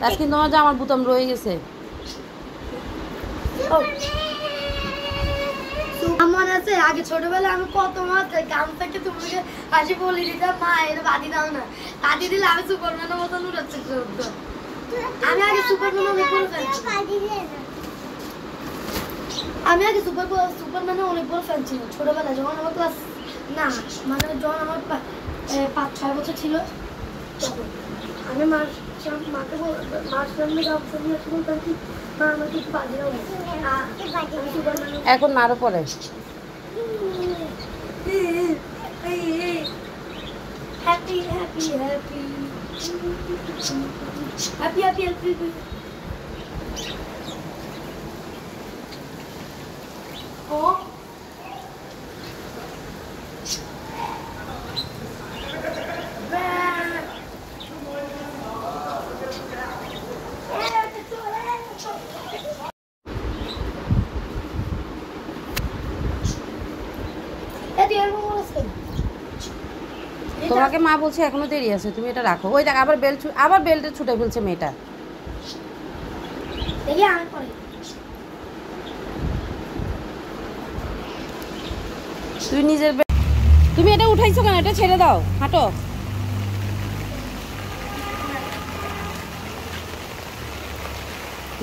আজকে তোমার জামার বোতাম রয়ে গেছে। মনে আছে আগে ছোটবেলায় আমি কত মাত্রায় কাম থেকে তোমাকে হাসি বলে দিতাম, মা এটা বাদি দাও না, বাদি দিলে আমি সুপারম্যানের মতন উড়াচ্ছে। আমি আগে সুপারম্যান অনেক বড় ফ্যান সুপারম্যানের অনেক বড় ফ্যান ছিল ছোটবেলায়, যখন আমার ক্লাস না মানে যখন আমার 5-6 বছর ছিল তখন আমি মাকে বলতাম কি মা আমাকে একটু বাদি দাও না। এখন আরো পরে happy oh তোমাকে মা বলছে এখনো দেরি আছে, তুমি এটা রাখো। ওই দেখ আবার বেল্টে ছুটে ফেলছে মেয়েটা। তুই নিজের তুমি এটা উঠাইছো কেন? এটা ছেড়ে দাও, হাঁটো।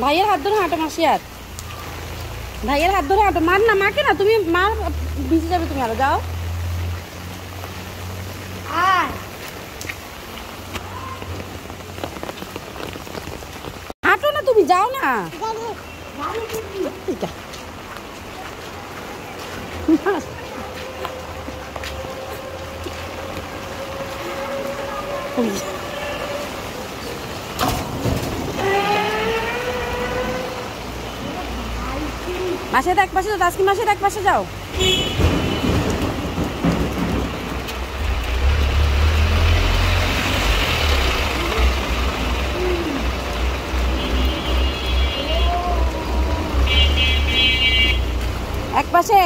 ভাইয়ের হাত ধরে হাঁটো মাসিয়ার, ভাইয়ের হাত ধরে হাঁটো। মার না, মাকে না, তুমি মার ভিজে যাবে, তুমি আরো যাও। হাঁটো না, তুমি যাও না। মাসে এক পাশে যাও, তাসকিন মাসে এক পাশে যাও। এক পাশে